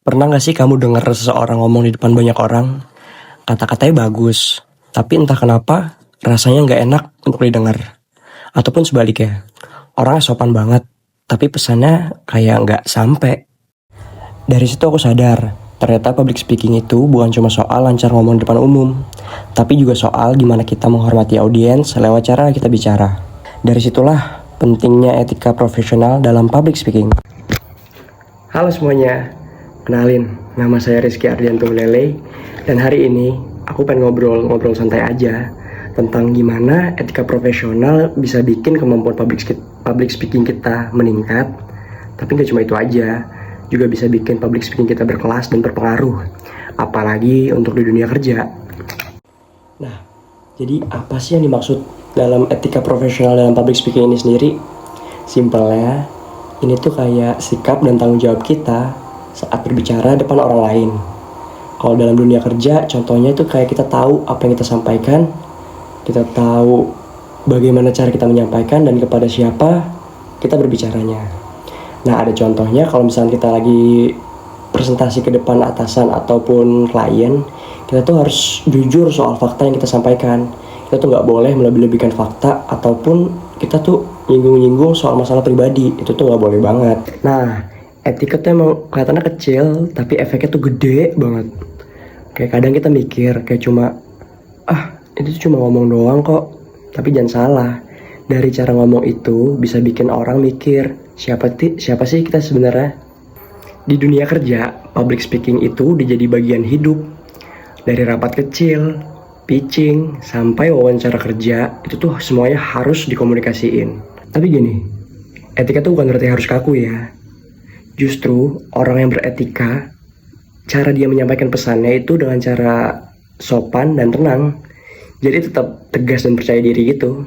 Pernah gak sih kamu dengar seseorang ngomong di depan banyak orang, kata-katanya bagus, tapi entah kenapa rasanya gak enak untuk didengar. Ataupun sebaliknya, orangnya sopan banget, tapi pesannya kayak gak sampai. Dari situ aku sadar, ternyata public speaking itu bukan cuma soal lancar ngomong di depan umum, tapi juga soal gimana kita menghormati audiens lewat cara kita bicara. Dari situlah pentingnya etika profesional dalam public speaking. Halo semuanya, kenalin, nama saya Rizky Ardianto Lele, dan hari ini aku pengen ngobrol santai aja tentang gimana etika profesional bisa bikin kemampuan public speaking kita meningkat. Tapi gak cuma itu aja, juga bisa bikin public speaking kita berkelas dan berpengaruh, apalagi untuk di dunia kerja. Nah, jadi apa sih yang dimaksud dalam etika profesional dalam public speaking ini sendiri? Simpelnya, ini tuh kayak sikap dan tanggung jawab kita saat berbicara depan orang lain. Kalau dalam dunia kerja, contohnya itu kayak kita tahu apa yang kita sampaikan, kita tahu bagaimana cara kita menyampaikan dan kepada siapa kita berbicaranya. Nah, ada contohnya kalau misalnya kita lagi presentasi ke depan atasan ataupun klien, kita tuh harus jujur soal fakta yang kita sampaikan. Kita tuh nggak boleh melebih-lebihkan fakta ataupun kita tuh nyinggung-nyinggung soal masalah pribadi. Itu tuh nggak boleh banget. Nah, etika tuh emang kelihatannya kecil, tapi efeknya tuh gede banget. Kayak kadang kita mikir kayak cuma, itu tuh cuma ngomong doang kok. Tapi jangan salah, dari cara ngomong itu bisa bikin orang mikir, siapa sih kita sebenarnya? Di dunia kerja, public speaking itu udah jadi bagian hidup. Dari rapat kecil, pitching, sampai wawancara kerja, itu tuh semuanya harus dikomunikasiin. Tapi gini, etika tuh bukan berarti harus kaku ya. Justru orang yang beretika, cara dia menyampaikan pesannya itu dengan cara sopan dan tenang. Jadi tetap tegas dan percaya diri gitu.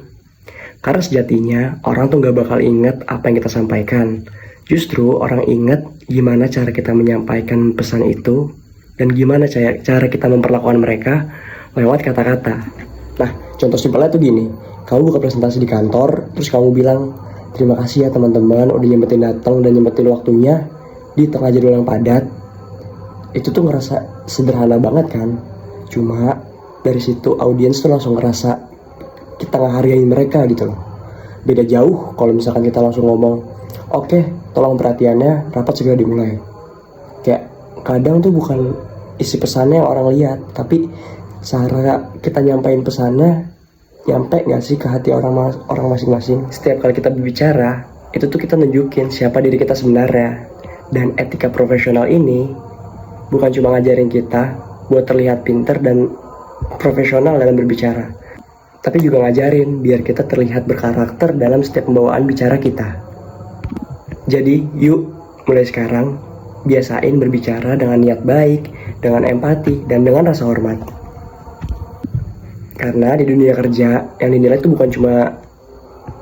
Karena sejatinya orang tuh gak bakal inget apa yang kita sampaikan. Justru orang inget gimana cara kita menyampaikan pesan itu dan gimana cara kita memperlakukan mereka lewat kata-kata. Nah, contoh simpelnya tuh gini. Kamu buka presentasi di kantor, terus kamu bilang, terima kasih ya teman-teman udah nyempetin datang dan nyempetin waktunya di tengah jadwal yang padat. Itu tuh ngerasa sederhana banget kan. Cuma dari situ audiens tuh langsung ngerasa kita ngehargain mereka gitu loh. Beda jauh kalau misalkan kita langsung ngomong, oke, tolong perhatiannya, rapat segera dimulai. Kayak kadang tuh bukan isi pesannya yang orang lihat, tapi cara kita nyampain pesannya nyampe gak sih ke hati orang masing-masing. Setiap kali kita berbicara, itu tuh kita nunjukin siapa diri kita sebenarnya. Dan etika profesional ini bukan cuma ngajarin kita buat terlihat pintar dan profesional dalam berbicara, tapi juga ngajarin biar kita terlihat berkarakter dalam setiap pembawaan bicara kita. Jadi yuk mulai sekarang biasain berbicara dengan niat baik, dengan empati, dan dengan rasa hormat. Karena di dunia kerja yang dinilai itu bukan cuma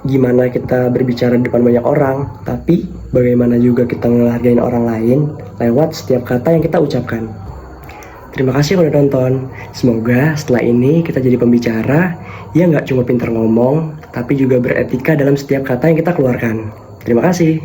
gimana kita berbicara di depan banyak orang, tapi bagaimana juga kita menghargai orang lain lewat setiap kata yang kita ucapkan. Terima kasih udah nonton. Semoga setelah ini kita jadi pembicara yang gak cuma pintar ngomong, tapi juga beretika dalam setiap kata yang kita keluarkan. Terima kasih.